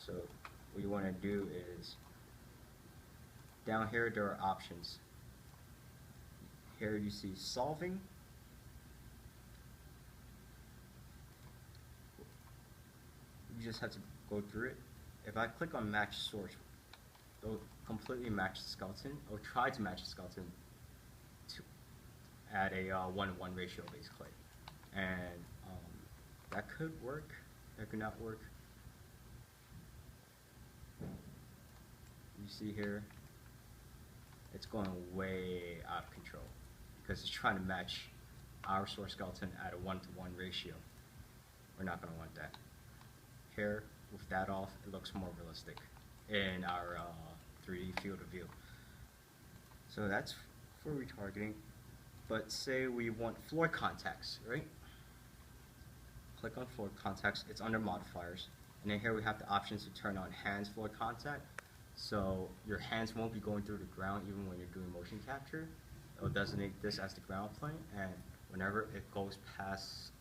So what you want to do is, down here there are options. Here you see solving. You just have to go through it. If I click on match source, it'll completely match the skeleton, or try to match the skeleton to at a 1:1 ratio basically. And that could work, that could not work. You see here, it's going way out of control because it's trying to match our source skeleton at a 1:1 ratio. We're not going to want that. Here, with that off, it looks more realistic in our 3D field of view. So that's for retargeting. But say we want floor contacts, right? Click on floor contacts, it's under modifiers. And then here we have the options to turn on hands floor contact. So your hands won't be going through the ground even when you're doing motion capture. It'll designate this as the ground plane, and whenever it goes past,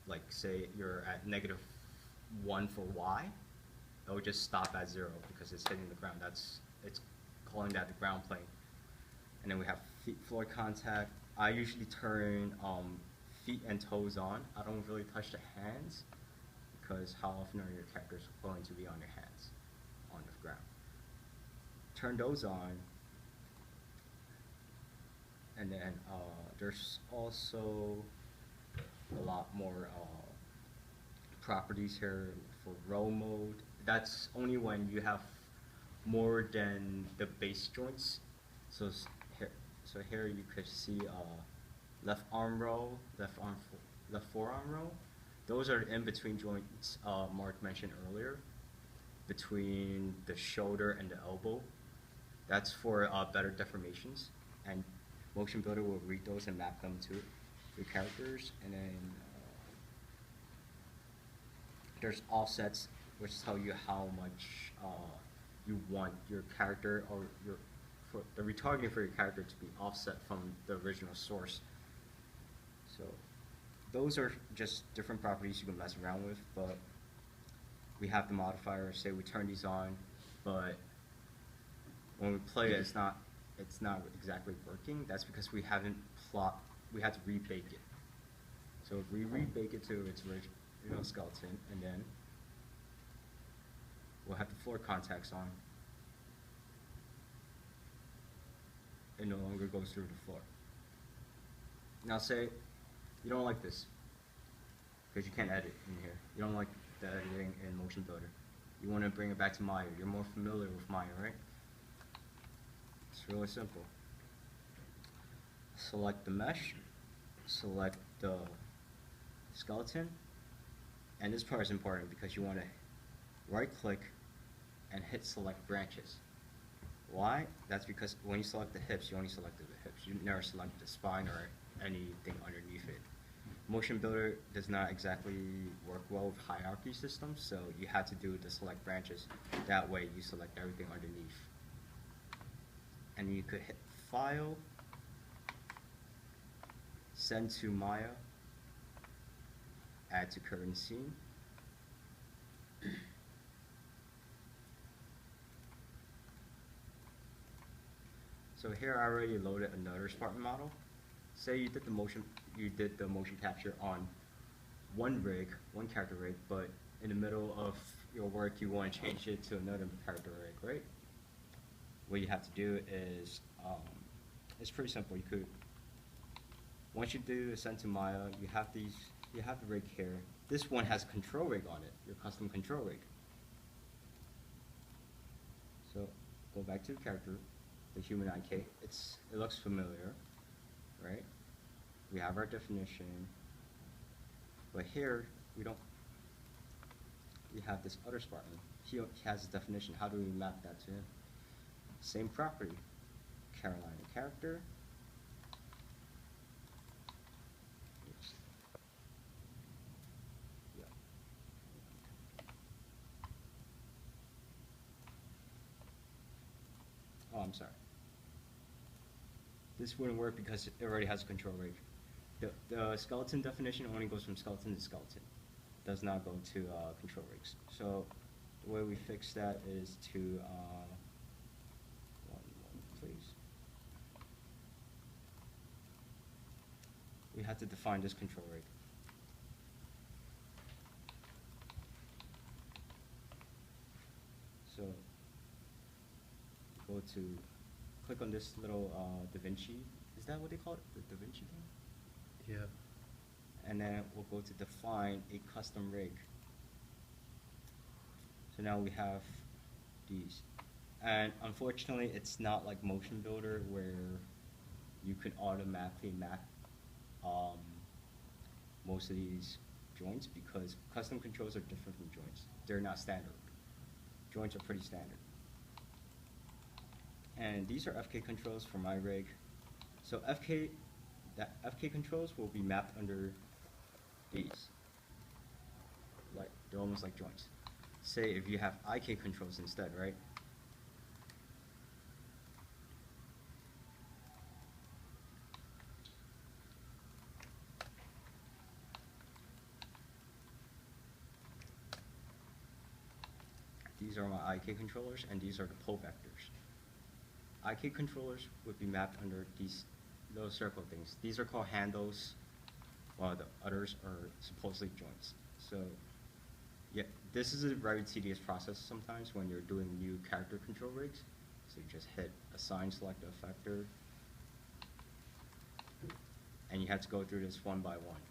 like say you're at -1 for Y, it'll just stop at 0 because it's hitting the ground. It's calling that the ground plane. And then we have feet floor contact. I usually turn feet and toes on. I don't really touch the hands because how often are your characters going to be on your hands on the ground? Turn those on. And then there's also a lot more properties here for row mode. That's only when you have more than the base joints. So here you could see left arm row, left forearm row. Those are the in-between joints Mark mentioned earlier, between the shoulder and the elbow. That's for better deformations, and Motion Builder will read those and map them to your characters. And then there's offsets, which tell you how much you want your character or for the retargeting for your character to be offset from the original source. So those are just different properties you can mess around with, but we have the modifiers. Say we turn these on, but when we play it, it's not exactly working. That's because we had to rebake it. So we rebake it to its original skeleton, and then we'll have the floor contacts on. It no longer goes through the floor. Now say you don't like this because you can't edit in here. You don't like the editing in Motion Builder. You want to bring it back to Maya. You're more familiar with Maya, right? It's really simple. Select the mesh, select the skeleton, and this part is important because you want to right click and hit select branches. Why? That's because when you select the hips, you only select the hips. You never select the spine or anything underneath it. Motion Builder does not exactly work well with hierarchy systems, so you have to do the select branches. That way you select everything underneath. And you could hit File, Send to Maya, Add to Current Scene. So here I already loaded another Spartan model. Say you did the motion capture on one character rig, but in the middle of your work you want to change it to another character rig, right? What you have to do is, it's pretty simple. You could, once you do the Send to Maya, you have the rig here. This one has control rig on it, your custom control rig. So go back to the character, the human IK. It looks familiar, right? We have our definition, but here we don't. We have this other Spartan. He has a definition. How do we map that to him? Same property, Carolina character. Oops. Yeah. Oh, I'm sorry. This wouldn't work because it already has a control rig. The skeleton definition only goes from skeleton to skeleton. does not go to control rigs. So the way we fix that is to, one moment please. We have to define this control rig. So go to, click on this little DaVinci, is that what they call it? The DaVinci thing? Yeah. And then we'll go to define a custom rig. So now we have these. And unfortunately, it's not like Motion Builder where you can automatically map most of these joints, because custom controls are different from joints. They're not standard. Joints are pretty standard. And these are FK controls for my rig. So FK controls will be mapped under these. Like, they're almost like joints. Say if you have IK controls instead, right? These are my IK controllers, and these are the pull vectors. IK controllers would be mapped under these little circle things. These are called handles, while the others are supposedly joints. So, yeah, this is a very tedious process sometimes when you're doing new character control rigs. So you just hit assign select effector, and you have to go through this one by one.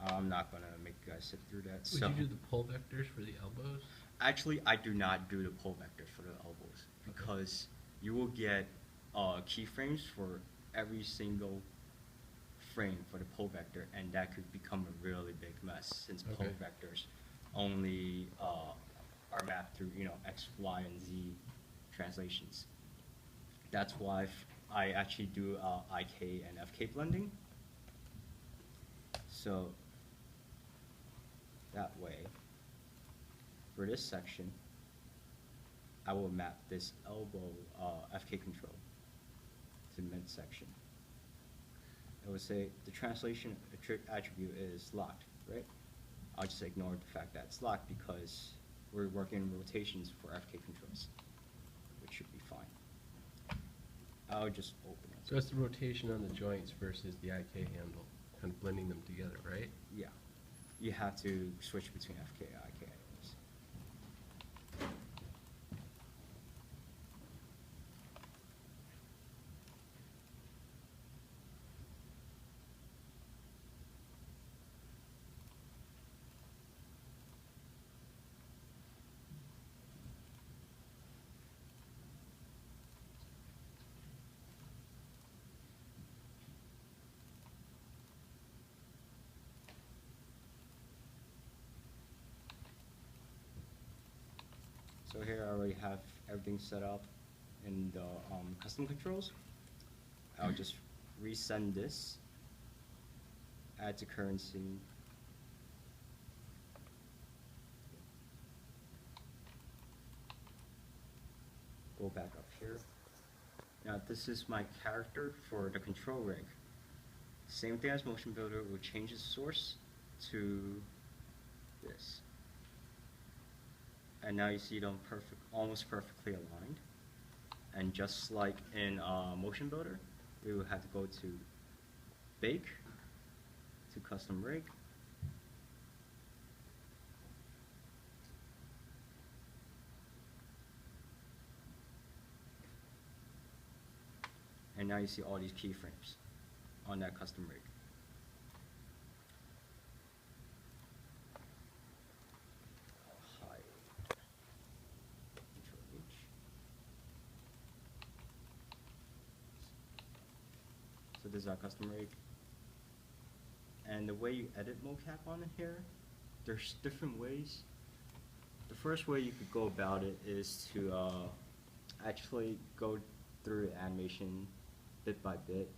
I'm not gonna make you guys sit through that. Would you do the pull vectors for the elbows? Actually, I do not do the pull vectors for the elbows, because you will get keyframes for every single frame for the pull vector, and that could become a really big mess, since pull vectors only are mapped through, you know, X, Y, and Z translations. That's why I actually do IK and FK blending. So that way, for this section, I will map this elbow FK control to midsection. It will say the translation attribute is locked, right? I'll just ignore the fact that it's locked because we're working in rotations for FK controls, which should be fine. I'll just open it. So it's the rotation on the joints versus the IK handle, kind of blending them together, right? Yeah. You have to switch between FK and IK anyways. So here I already have everything set up in the custom controls. I'll just resend this, add to currency, go back up here. Now this is my character for the control rig. Same thing as Motion Builder, we'll change the source to this. And now you see them almost perfectly aligned. And just like in Motion Builder, we will have to go to Bake, to Custom Rig, and now you see all these keyframes on that custom rig. So this is our custom rig. And the way you edit mocap on it here, there's different ways. The first way you could go about it is to actually go through the animation bit by bit,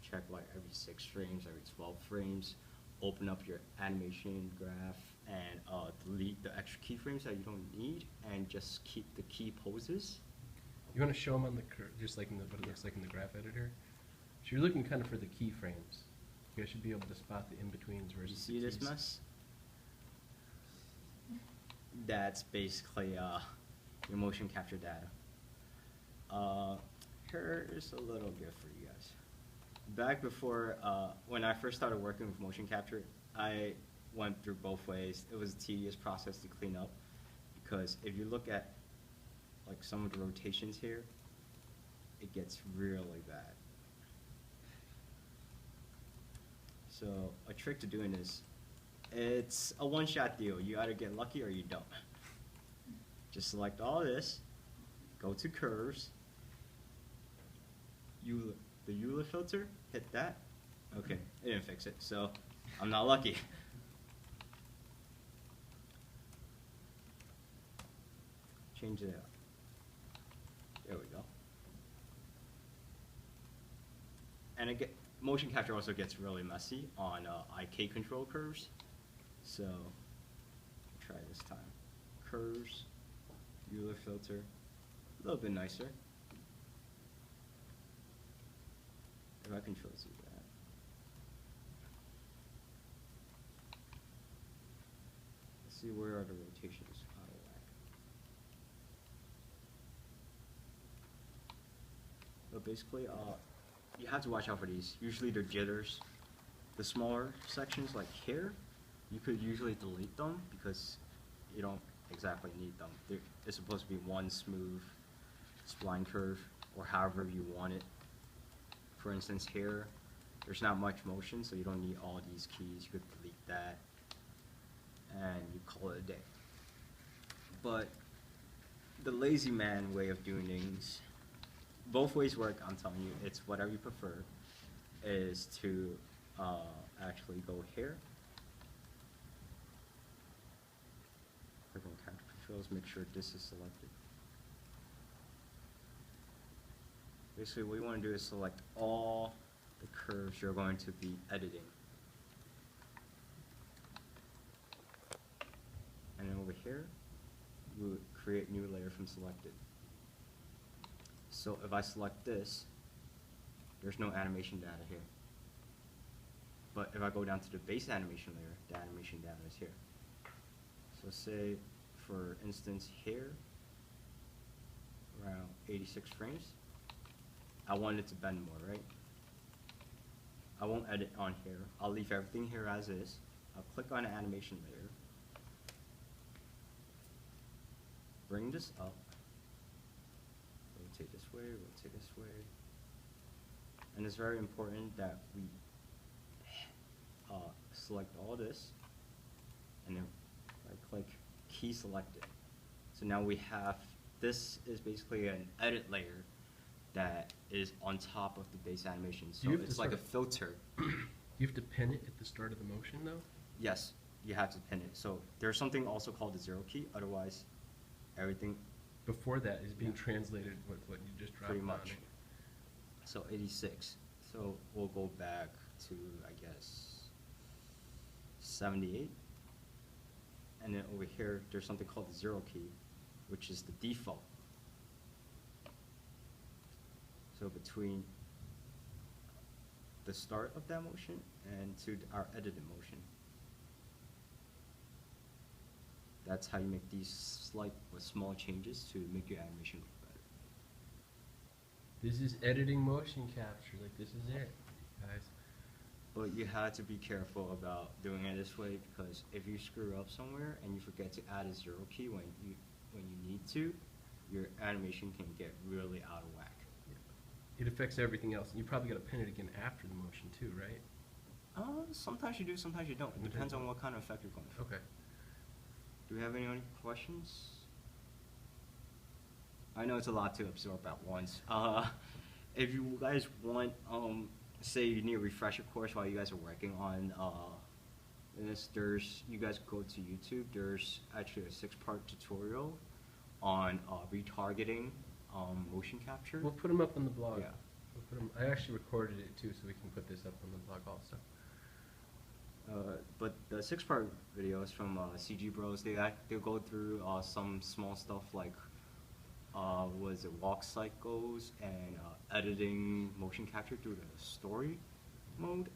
check like every 6 frames, every 12 frames, open up your animation graph, and delete the extra keyframes that you don't need, and just keep the key poses. You want to show them on the just like in the what it looks like in the graph editor. So you're looking kind of for the keyframes. You guys should be able to spot the in-betweens versus You see the this keys. mess? That's basically your motion capture data. Here's a little gift for you guys. Back before, when I first started working with motion capture, I went through both ways. It was a tedious process to clean up because if you look at like some of the rotations here, it gets really bad. So a trick to doing this, it's a one-shot deal. You either get lucky or you don't. Just select all this, go to curves, the Euler filter, hit that. Okay, it didn't fix it, so I'm not lucky. Change it out. There we go. And motion capture also gets really messy on IK control curves. So try this time. Curves, Euler filter, a little bit nicer. If I control Z that. Let's see where are the rotations out of whack. But basically, you have to watch out for these. Usually they're jitters. The smaller sections like here, you could usually delete them because you don't exactly need them. It's supposed to be one smooth spline curve or however you want it. For instance, here, there's not much motion, so you don't need all these keys. You could delete that, and you call it a day. But the lazy man way of doing things, both ways work, I'm telling you. It's whatever you prefer, is to actually go here. Click on character controls, make sure this is selected. Basically, what you want to do is select all the curves you're going to be editing. And then over here, we would create new layer from selected. So if I select this, there's no animation data here. But if I go down to the base animation layer, the animation data is here. So say, for instance, here, around 86 frames, I want it to bend more, right? I won't edit on here. I'll leave everything here as is. I'll click on the animation layer. Bring this up. Rotate this way, rotate this way. And it's very important that we select all this, and then right-click, key selected. So now we have, this is basically an edit layer that is on top of the base animation. So it's like a filter. You have to pin it at the start of the motion, though? Yes, you have to pin it. So there's something also called the zero key, otherwise everything Before that is being translated with what you just dropped pretty on much. it. So 86. So we'll go back to, I guess, 78. And then over here, there's something called the zero key, which is the default. So between the start of that motion and to our edited motion. That's how you make these slight but small changes to make your animation look better. This is editing motion capture. Like, this is it, guys. But you have to be careful about doing it this way, because if you screw up somewhere and you forget to add a zero key when you need to, your animation can get really out of whack. It affects everything else. You probably got to pin it again after the motion too, right? Sometimes you do, sometimes you don't. It depends on what kind of effect you're going for. Okay. Do we have any questions? I know it's a lot to absorb at once. If you guys want, say you need a refresher course while you guys are working on this, you guys go to YouTube. There's actually a 6-part tutorial on retargeting motion capture. We'll put them up on the blog. Yeah. We'll put 'em- I actually recorded it too, so we can put this up on the blog also. But the 6-part videos from CG Bros, they'll go through some small stuff like walk cycles and editing motion capture through the story mode.